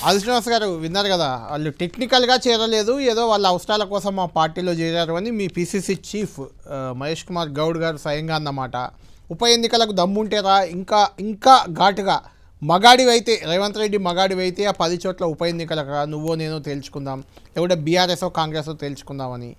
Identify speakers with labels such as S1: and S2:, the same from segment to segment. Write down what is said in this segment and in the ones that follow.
S1: ఆదిశ్రీనివాస్ గారు విన్నారు కదా, వాళ్ళు టెక్నికల్గా చేరలేదు, ఏదో వాళ్ళ అవసరాల కోసం మా పార్టీలో చేరారు అని మీ పిసిసి చీఫ్ మహేష్ కుమార్ గౌడ్ గారు స్వయంగా అన్నమాట. ఉప ఎన్నికలకు దమ్ముంటేరా ఇంకా ఇంకా ఘాటుగా మగాడివైతే రేవంత్ రెడ్డి మగాడివైతే ఆ 10 చోట్ల ఉప ఎన్నికలకు నువ్వో నేను తేల్చుకుందాం, లేకుంటే బీఆర్ఎస్ఓ కాంగ్రెస్ఓ తేల్చుకుందామని.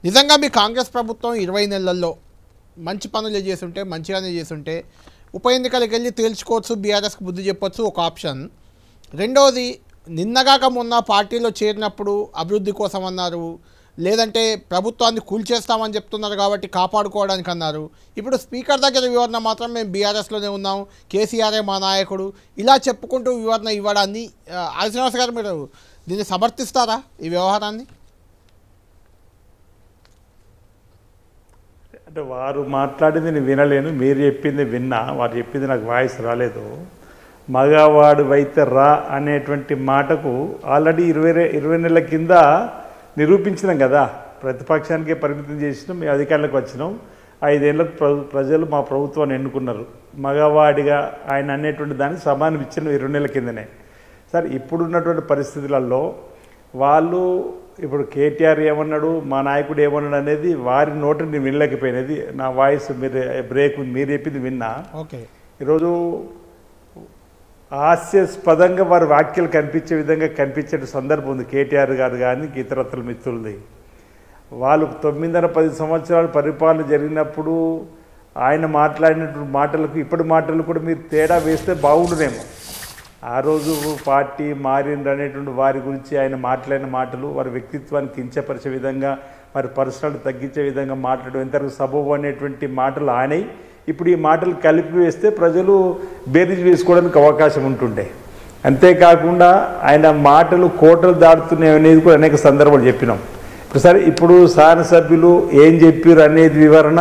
S1: నిజంగా మీ కాంగ్రెస్ ప్రభుత్వం 20 నెలల్లో మంచి పనులు చేస్తుంటే మంచిగానే చేస్తుంటే ఉప ఎన్నికలకు వెళ్ళి తేల్చుకోవచ్చు, బీఆర్ఎస్కి బుద్ధి చెప్పొచ్చు, ఒక ఆప్షన్. రెండవది, నిన్నగాక మొన్న పార్టీలో చేరినప్పుడు అభివృద్ధి కోసం అన్నారు, లేదంటే ప్రభుత్వాన్ని కూల్చేస్తామని చెప్తున్నారు కాబట్టి కాపాడుకోవడానికి అన్నారు. ఇప్పుడు స్పీకర్ దగ్గర వివరణ మాత్రం మేము బీఆర్ఎస్లోనే ఉన్నాం, కేసీఆరే మా నాయకుడు, ఇలా చెప్పుకుంటూ వివరణ ఇవ్వడాన్ని ఆదిశ్రీనివాస్ గారు మీరు దీన్ని సమర్థిస్తారా ఈ వ్యవహారాన్ని?
S2: అంటే వారు మాట్లాడింది నేను వినలేను, మీరు చెప్పింది విన్నా, వారు చెప్పింది నాకు వాయిస్ రాలేదు. మగవాడు వైతే రా అనేటువంటి మాటకు ఆల్రెడీ 20 నెలల కింద నిరూపించినాం కదా. ప్రతిపక్షానికే పరిమితం చేసినాం, మేము అధికారంలోకి వచ్చినాం. 5 ఏళ్ళకు ప్రజలు మా ప్రభుత్వాన్ని ఎన్నుకున్నారు. మగవాడిగా ఆయన అనేటువంటి దానికి సమానం ఇచ్చిన 20 నెలల కిందనే. సరే, ఇప్పుడున్నటువంటి పరిస్థితులలో వాళ్ళు ఇప్పుడు కేటీఆర్ ఏమన్నాడు, మా నాయకుడు ఏమన్నాడు అనేది వారి నోటిని నేను వినలేకపోయినది. నా వాయిస్ మీరు బ్రేక్ మీరు చెప్పింది విన్నా.
S1: ఓకే,
S2: ఈరోజు హాస్యాస్పదంగా వారి వ్యాఖ్యలు కనిపించే విధంగా కనిపించే సందర్భం ఉంది. కేటీఆర్ గారు కానీ ఇతరత్ర మిత్రులది. వాళ్ళు 9.5 సంవత్సరాలు పరిపాలన జరిగినప్పుడు ఆయన మాట్లాడినటువంటి మాటలకు ఇప్పటి మాటలు కూడా మీరు తేడా వేస్తే బాగుండునేమో. ఆ రోజు పార్టీ మారింది అనేటువంటి వారి గురించి ఆయన మాట్లాడిన మాటలు వారి వ్యక్తిత్వాన్ని కించపరిచే విధంగా, వారి పర్సనల్ తగ్గించే విధంగా మాట్లాడడం ఎంతవరకు సబబు అనేటువంటి మాటలు ఆయనయి. ఇప్పుడు ఈ మాటలు కలిపి వేస్తే ప్రజలు బేరీజ్ వేసుకోవడానికి అవకాశం ఉంటుండే. అంతేకాకుండా ఆయన మాటలు కోటలు దాటుతున్నాయి అనేది కూడా అనేక సందర్భాలు చెప్పినాం. సరే, ఇప్పుడు శాసనసభ్యులు ఏం చెప్పారు అనేది వివరణ,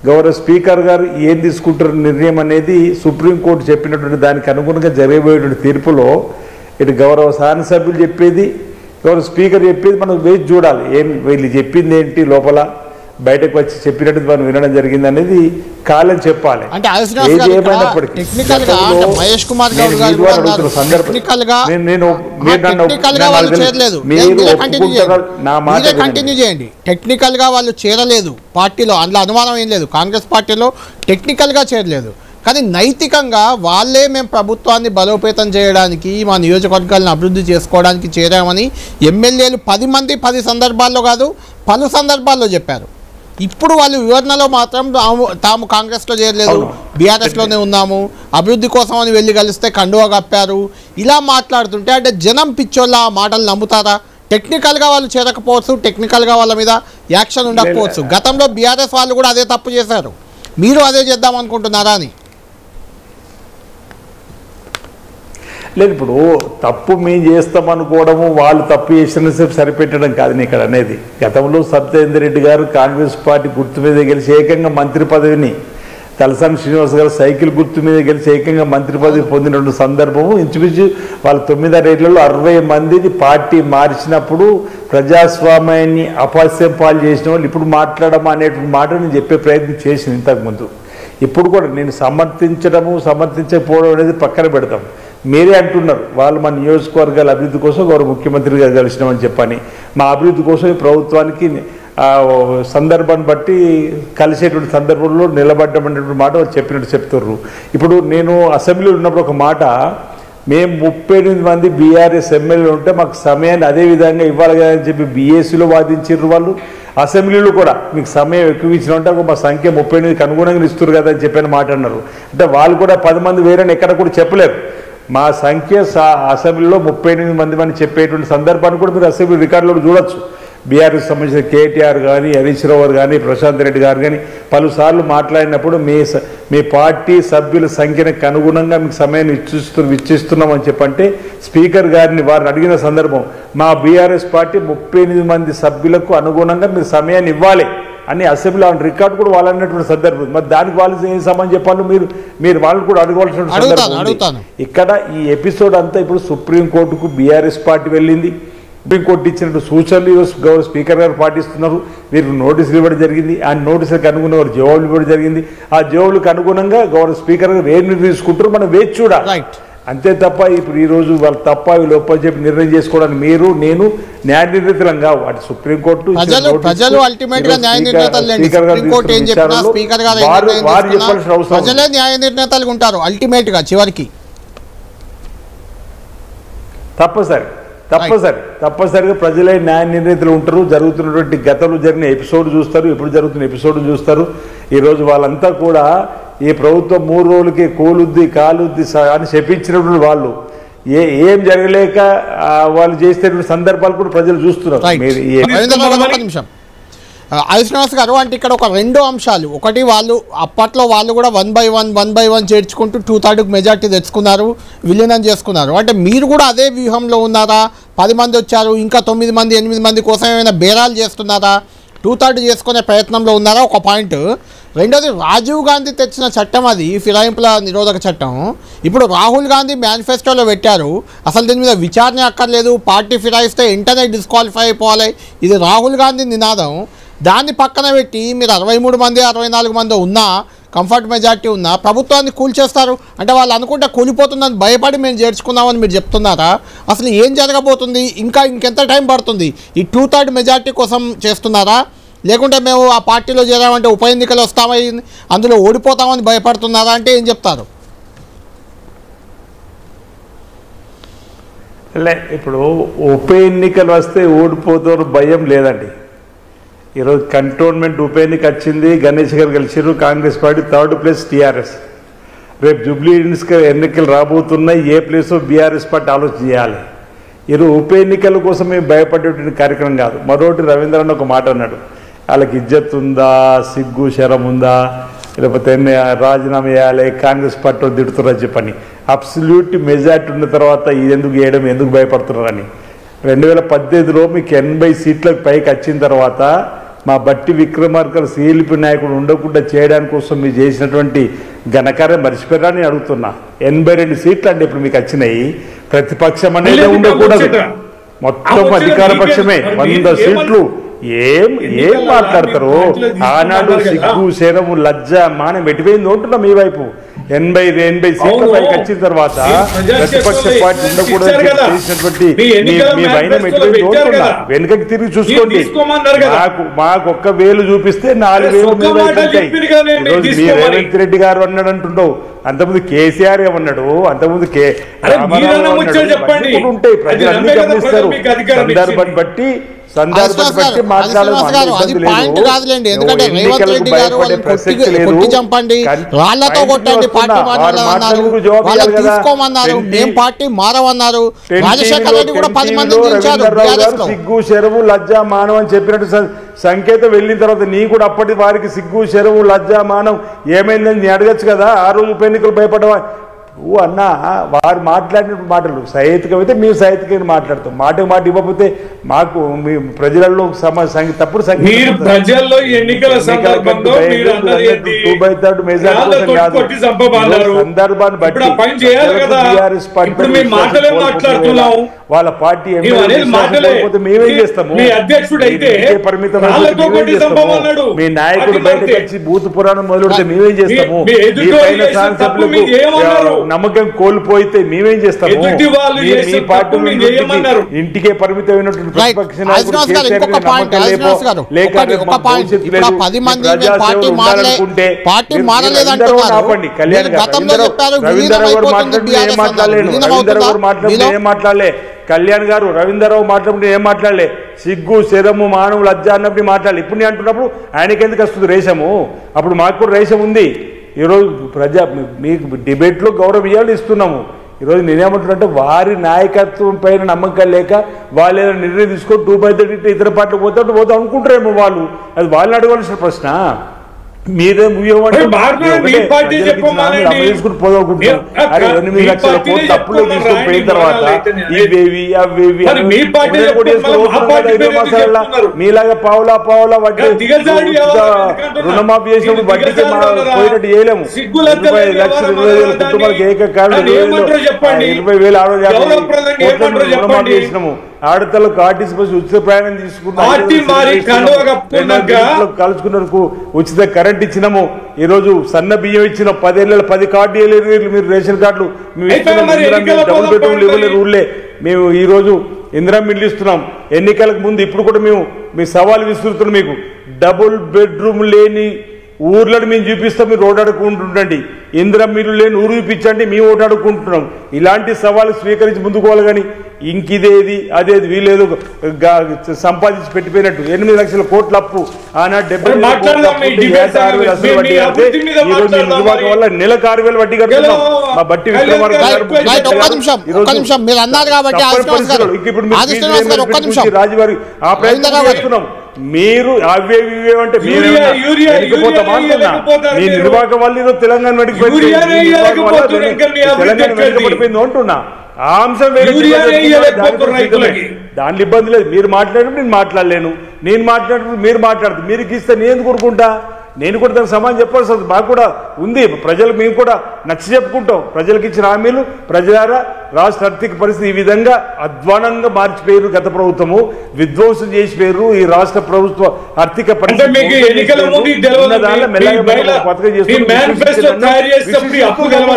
S2: గౌరవ స్పీకర్ గారు ఏం తీసుకుంటారు నిర్ణయం అనేది సుప్రీంకోర్టు చెప్పినటువంటి దానికి అనుగుణంగా జరగబోయేటువంటి తీర్పులో ఇటు గౌరవ శాసనసభ్యులు చెప్పేది, గౌరవ స్పీకర్ చెప్పేది మనం వేచి చూడాలి. ఏం వీళ్ళు చెప్పింది ఏంటి, లోపల బయటకు వచ్చి చెప్పినట్టు మనం వినడం జరిగింది అనేది కాలని చెప్పాలి.
S1: అంటే మహేష్ కుమార్ గౌడ్ గారు కంటిన్యూ చేయండి. టెక్నికల్ గా వాళ్ళు చేరలేదు పార్టీలో, అందులో అనుమానం ఏం లేదు. కాంగ్రెస్ పార్టీలో టెక్నికల్ గా చేరలేదు, కానీ నైతికంగా వాళ్ళే మేము ప్రభుత్వాన్ని బలోపేతం చేయడానికి, మా నియోజకవర్గాలను అభివృద్ధి చేసుకోవడానికి చేరామని ఎమ్మెల్యేలు 10 మంది 10 సందర్భాల్లో కాదు పలు సందర్భాల్లో చెప్పారు. ఇప్పుడు వాళ్ళు వివరణలో మాత్రం తాము కాంగ్రెస్లో చేరలేదు, బీఆర్ఎస్లోనే ఉన్నాము, అభివృద్ధి కోసం అని వెళ్ళి కలిస్తే కండువా కప్పారు, ఇలా మాట్లాడుతుంటే అంటే జనం పిచ్చోళ్ళ ఆ మాటలు నమ్ముతారా? టెక్నికల్గా వాళ్ళు చేరకపోవచ్చు, టెక్నికల్గా వాళ్ళ మీద యాక్షన్ ఉండకపోవచ్చు. గతంలో బీఆర్ఎస్ వాళ్ళు కూడా అదే తప్పు చేశారు, మీరు అదే చేద్దాం అనుకుంటున్నారా అని?
S2: లేదు, ఇప్పుడు తప్పు మేము చేస్తామనుకోవడము వాళ్ళు తప్పు చేసిన సేపు సరిపెట్టడం కాదు ఇక్కడ అనేది. గతంలో సత్యేందర్ రెడ్డి గారు కాంగ్రెస్ పార్టీ గుర్తు మీద గెలిచి ఏకంగా మంత్రి పదవిని, తలసాని శ్రీనివాస్ గారు సైకిల్ గుర్తు మీద గెలిచి ఏకంగా మంత్రి పదవి పొందిన సందర్భము ఇంచుమించు వాళ్ళ 9 ఏళ్లలో 60 మందిని పార్టీ మార్చినప్పుడు ప్రజాస్వామ్యాన్ని అపహాస్యం పాలు చేసిన వాళ్ళు ఇప్పుడు మాట్లాడడం అనేటువంటి మాట నేను చెప్పే ప్రయత్నం చేసింది ఇంతకుముందు. ఇప్పుడు కూడా నేను సమర్థించకపోవడం అనేది పక్కన పెడతాం. మీరే అంటున్నారు వాళ్ళు మా నియోజకవర్గాల అభివృద్ధి కోసం గౌరవ ముఖ్యమంత్రి గారు కలిసినామని చెప్పని, మా అభివృద్ధి కోసం ఈ ప్రభుత్వానికి సందర్భాన్ని బట్టి కలిసేటువంటి సందర్భంలో నిలబడ్డమనేటువంటి మాట వాళ్ళు చెప్పినట్టు చెప్తున్నారు. ఇప్పుడు నేను అసెంబ్లీలో ఉన్నప్పుడు ఒక మాట, మేము 38 మంది బీఆర్ఎస్ ఎమ్మెల్యేలు ఉంటే మాకు సమయాన్ని అదే విధంగా ఇవ్వాలి కదా అని చెప్పి బీఎస్సీలో వాదించారు వాళ్ళు. అసెంబ్లీలో కూడా మీకు సమయం ఎక్కువ ఇచ్చినంటే మా సంఖ్య 38కి అనుగుణంగా ఇస్తారు కదా అని చెప్పిన మాట అన్నారు. అంటే వాళ్ళు కూడా 10 మంది వేరని ఎక్కడ కూడా చెప్పలేరు. మా సంఖ్య అసెంబ్లీలో 38 మంది అని చెప్పేటువంటి సందర్భాన్ని కూడా మీరు అసెంబ్లీ రికార్డులో చూడొచ్చు. బీఆర్ఎస్ సంబంధించిన కేటీఆర్ కానీ, హరీష్ రావు గారు కానీ, ప్రశాంత్ రెడ్డి గారు కానీ పలుసార్లు మాట్లాడినప్పుడు మీ పార్టీ సభ్యుల సంఖ్యకు అనుగుణంగా మీకు సమయాన్ని ఇచ్చిస్తున్నామని చెప్పంటే స్పీకర్ గారిని వారిని అడిగిన సందర్భం, మా బీఆర్ఎస్ పార్టీ 38 మంది సభ్యులకు అనుగుణంగా మీరు సమయాన్ని ఇవ్వాలి అని అసెంబ్లీ రికార్డు కూడా వాళ్ళు అన్నటువంటి సందర్భం. మరి దానికి వాళ్ళు ఏం సమాధానం చెప్పాలి, మీరు వాళ్ళు కూడా అడగవలసిన సందర్భం. ఇక్కడ ఈ ఎపిసోడ్ అంతా ఇప్పుడు సుప్రీంకోర్టుకు బీఆర్ఎస్ పార్టీ వెళ్ళింది. సుప్రీంకోర్టు ఇచ్చినట్టు సూచనలు గౌరవ స్పీకర్ గారు పాటిస్తున్నారు. మీరు నోటీసులు ఇవ్వడం జరిగింది, ఆ నోటీసులకు అనుగుణంగా జవాబులు ఇవ్వడం జరిగింది. ఆ జవాబులకు అనుగుణంగా గౌరవ స్పీకర్ గారు ఏం తీసుకుంటారో మనం వేచి చూడాలి. అంతే తప్ప ఇప్పుడు ఈరోజు వాళ్ళు తప్ప వీళ్ళు ఒప్ప చెప్పి నిర్ణయం చేసుకోవడానికి మీరు నేను న్యాయ నిర్ణేతలం కావు. అటు సుప్రీంకోర్టు
S1: ప్రజలు అల్టిమేట్ గా న్యాయ నిర్ణేతలు లేండి. సుప్రీంకోర్టు ఏం చెప్పినా స్పీకర్ గారు ప్రజలే న్యాయ నిర్ణేతలుగా ఉంటారు అల్టిమేట్ గా చివరికి.
S2: తప్పనిసరిగా ప్రజలే న్యాయ నిర్ణేతలు ఉంటారు. జరుగుతున్నటువంటి గతంలో జరిగిన ఎపిసోడ్ చూస్తారు, ఇప్పుడు జరుగుతున్న ఎపిసోడ్ చూస్తారు. ఈరోజు వాళ్ళంతా కూడా ఈ ప్రభుత్వం 3 రోజులకి కోలుద్ది కాలుద్ది అని చెప్పించినటువంటి వాళ్ళు ఏం జరగలేక వాళ్ళు చేసేటువంటి సందర్భాలు కూడా ప్రజలు చూస్తున్నారు.
S1: శ్రీనివాస్ గారు అంటే ఇక్కడ ఒక 2 అంశాలు. ఒకటి వాళ్ళు అప్పట్లో వాళ్ళు కూడా 1 by 1 చేర్చుకుంటూ 2/3 మెజార్టీ తెచ్చుకున్నారు, విలీనం చేసుకున్నారు. అంటే మీరు కూడా అదే వ్యూహంలో ఉన్నారా? 10 మంది వచ్చారు, ఇంకా 9 మంది 8 మంది కోసం ఏమైనా బేరాలు చేస్తున్నారా? 2/3 చేసుకునే ప్రయత్నంలో ఉన్నారా? ఒక పాయింట్. రెండోది రాజీవ్ గాంధీ తెచ్చిన చట్టం అది ఫిరాయింపుల నిరోధక చట్టం. ఇప్పుడు రాహుల్ గాంధీ మేనిఫెస్టోలో పెట్టారు అసలు దీని మీద విచారణ అక్కర్లేదు, పార్టీ ఫిరాయిస్తే వెంటనే డిస్క్వాలిఫై అయిపోవాలి, ఇది రాహుల్ గాంధీ నినాదం. దాన్ని పక్కన పెట్టి మీరు 63 మంది 64 మంది ఉన్నా కంఫర్ట్ మెజార్టీ ఉన్నా ప్రభుత్వాన్ని కూల్చేస్తారు. అంటే వాళ్ళు అనుకుంటే కూలిపోతుందని భయపడి మేము చేర్చుకున్నామని మీరు చెప్తున్నారా? అసలు ఏం జరగబోతుంది? ఇంకెంత టైం పడుతుంది? ఈ 2/3 మెజార్టీ కోసం చేస్తున్నారా, లేకుంటే మేము ఆ పార్టీలో చేరామంటే ఉప ఎన్నికలు వస్తామని అందులో ఓడిపోతామని భయపడుతున్నారా? అంటే ఏం చెప్తారు?
S2: ఇప్పుడు ఉప ఎన్నికలు వస్తే ఓడిపోతారు భయం లేదండి. ఈరోజు కంటోన్మెంట్ ఉప ఎన్నిక వచ్చింది, గణేష్ గారు గెలిచారు, Congress party 3rd place TRS. రేపు జూబ్లీ ఎన్నికలు రాబోతున్నాయి, ఏ ప్లేసో బీఆర్ఎస్ పార్టీ ఆలోచన చేయాలి. ఈరోజు ఉప ఎన్నికల కోసం మేము భయపడేటువంటి కార్యక్రమం కాదు. మరొకటి రవీంద్రన్ ఒక మాట అన్నాడు, వాళ్ళకి ఇజ్జత్ ఉందా, సిగ్గు శరం ఉందా, లేకపోతే రాజీనామా చేయాలి, కాంగ్రెస్ పార్టీ తిడుతున్నారని చెప్పని. అబ్సల్యూట్ మెజార్టీ ఉన్న తర్వాత ఇది ఎందుకు చేయడం, ఎందుకు భయపడుతున్నారని. 2018లో మీకు 80 సీట్లకు పైకి వచ్చిన తర్వాత మా బట్టి విక్రమార్క సిఎల్పి నాయకుడు ఉండకుండా చేయడానికి కోసం మీరు చేసినటువంటి ఘనకార్యం మర్చిపోయారని అడుగుతున్నా. 82 సీట్లు అంటే ఇప్పుడు మీకు వచ్చినాయి. ప్రతిపక్షం అనేది ఉండకూడదు, మొత్తం అధికార పక్షమే 100 సీట్లు. ఏం మాట్లాడతారు? ఆనాడు సిగ్గు శరము లజ్జ మానం ఎటుపోయింది ఉంటున్నాం మీ వైపు. 80 సీట్ల పైకి వచ్చిన తర్వాత ప్రతిపక్ష పార్టీ ఉండకూడదు చేసినటువంటి మీ వైనం ఎటుపోయింది ఉంటున్నా. వెనుకకి తిరిగి చూసుకోండి. మాకు 1 వేలు చూపిస్తే 4 వేలు మీ వైపు ఉంటాయి. ఈరోజు మీ రేవంత్ రెడ్డి గారు అన్నాడు అంటుండవు, అంతకుముందు కేసీఆర్ ఏమన్నాడు, అంతకుముందు ఉంటాయి. ప్రజలు అన్ని గమనిస్తారు. సందర్భాన్ని బట్టి
S1: చంపండి, రాళ్లతో కొట్టండి, పార్టీ మారన్నారు, వాళ్ళని తీసుకోమన్నారు, మేము పార్టీ మారవన్నారు. రాజశేఖర రెడ్డి కూడా 10 మంది
S2: సిగ్గు శరవు లజ్జ మానం అని చెప్పినట్టు సంకేతం వెళ్ళిన తర్వాత నీ కూడా అప్పటి వారికి సిగ్గు శరవు లజ్జ మానం ఏమైందని నీ అడగచ్చు కదా. ఆ రోజు ఉప ఎన్నికలు భయపడవా అన్న? వారు మాట్లాడిన మాటలు సహేతుకమైతే మేము సహేతుకమైన మాట్లాడతాం. మాట ఇవ్వకపోతే మాకు మీ ప్రజలలో తప్పుడు
S3: ప్రజల్లో ఎన్నికల సందర్భంలో
S2: 2/3 మెజారిటీ సందర్భాన్ని బట్టి టీఆర్ఎస్ పార్టీ వాళ్ళ పార్టీ ఎమ్మెల్యే మేమేం చేస్తాము? పరిమితం మీ నాయకుడు బయటకు వచ్చి బూత్ పురాణం మొదలుపెడితే మేమేం చేస్తాము? మీ పైన శాసనసభ్యులకు నమ్మకం కోల్పోయితే మేమేం చేస్తాము? మీ పార్టీ ఇంటికే పరిమితమైనటువంటి ప్రతిపక్ష నాయకుడు ఆపండి. కళ్యాణ్ గారు మాట్లాడలే, కళ్యాణ్ గారు రవీంద్రరావు మాట్లాడుకుంటే ఏం మాట్లాడలే, సిగ్గు శరము మానవు లజ్జ అన్నప్పుడు మాట్లాడాలి. ఇప్పుడు నేను అంటున్నప్పుడు ఆయనకి ఎందుకు వస్తుంది రేషము? అప్పుడు మాకు కూడా రేషం ఉంది. ఈరోజు మీకు డిబేట్లో గౌరవం ఇవ్వాలి ఇస్తున్నాము. ఈరోజు నేనేమంటున్నానంటే వారి నాయకత్వం పైన నమ్మకం లేక వాళ్ళు ఏదైనా నిర్ణయం తీసుకొని 2/3 ఇతర పార్టీకి పోతే అనుకుంటారేమో వాళ్ళు. అది వాళ్ళని అడగవలసిన ప్రశ్న. మీరేం తప్పులో తీసుకొని పోయిన తర్వాత ఇవేవి అవేవి మీలాగా పావులా వడ్డీ రుణమాఫీ చేసినప్పుడు వడ్డీకి పోయినట్టు చేయలేము. 20 లక్షలు 20,000 కుటుంబాలకు ఏకకాలం 20,000 రుణమాఫీ చేసినాము. ఆడతలకు ఆర్టీసీ బస్సు ఉచిత ప్రయాణం కలుసుకున్నందుకు ఉచిత కరెంట్ ఇచ్చినాము. ఈ రోజు సన్న బియ్యం ఇచ్చిన 10 ఏళ్ళ 10 కార్డు ఇవ్వలేరు మీరు రేషన్ కార్డులు డబుల్ బెడ్రూమ్లు ఇవ్వలేరు ఊళ్ళే. మేము ఈ రోజు ఇందిరా మిల్లు ఇస్తున్నాం. ఎన్నికలకు ముందు ఇప్పుడు కూడా మేము మీ సవాల్ విసురుతున్నాం. మీకు డబుల్ బెడ్రూమ్ లేని ఊర్లను మేము చూపిస్తాం, మీరు ఓటాడుకుంటుండండి. ఇందిరా మిల్లు లేని ఊరు చూపించండి, మేము ఓటాడుకుంటున్నాం. ఇలాంటి సవాలు స్వీకరించి ముందుకోవాలి. కానీ ఇంకిదేది అదేది వీలేదో సంపాదించి పెట్టిపోయినట్టు 8 లక్షల కోట్ల అప్పు ఆనాడు 70 వల్ల నెలకు 6,000 వడ్డీ కడుతున్నాం. మా బట్టి రాజువారి ఆ ప్రయత్నం చేస్తున్నాం. మీరు అవే అంటే మీ నిర్వాహక వల్ల తెలంగాణ వెనకపోయింది అంటున్నా. ఆ అంశం దాంట్లో ఇబ్బంది లేదు. మీరు మాట్లాడినప్పుడు నేను మాట్లాడలేను, నేను మాట్లాడినప్పుడు మీరు మాట్లాడుతుంది. మీరు ఇస్తే నేను కోరుకుంటా, నేను కూడా దానికి సమాధానం చెప్పాల్సి వస్తుంది. మాకు కూడా ఉంది, ప్రజలు మేము కూడా నచ్చ చెప్పుకుంటాం. ప్రజలకు ఇచ్చిన హామీలు ప్రజలారా రాష్ట్ర ఆర్థిక పరిస్థితి ఈ విధంగా అధ్వానంగా మార్చిపోయారు. గత ప్రభుత్వము విధ్వంసం చేసిపోయారు. ఈ రాష్ట్ర ప్రభుత్వ ఆర్థిక పరిస్థితి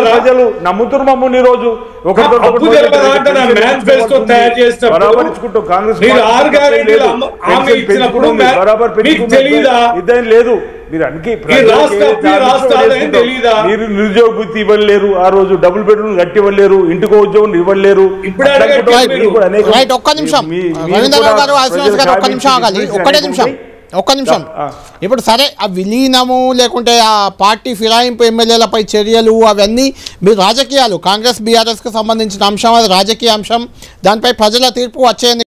S2: ప్రజలు నమ్ముతున్నారు మమ్మల్ని. ఈ రోజు బరాబరించుకుంటాం. కాంగ్రెస్ బరాబర్ ఇదేం లేదు. మీరు మీరు నిరుద్యోగ వృత్తి ఇవ్వలేరు, ఆ రోజు డబుల్ బెడ్రూమ్ కట్టి ఇవ్వలేరు, ఇంటికో ఉద్యోగం ఇవ్వలేరు.
S1: ఒక్క నిమిషం. ఇప్పుడు సరే ఆ విలీనము లేకుంటే ఆ పార్టీ ఫిరాయింపు ఎమ్మెల్యేలపై చర్యలు అవన్నీ మీ రాజకీయాలు, కాంగ్రెస్ బీఆర్ఎస్కి సంబంధించిన అంశం, అది రాజకీయ అంశం. దానిపై ప్రజల తీర్పు వచ్చే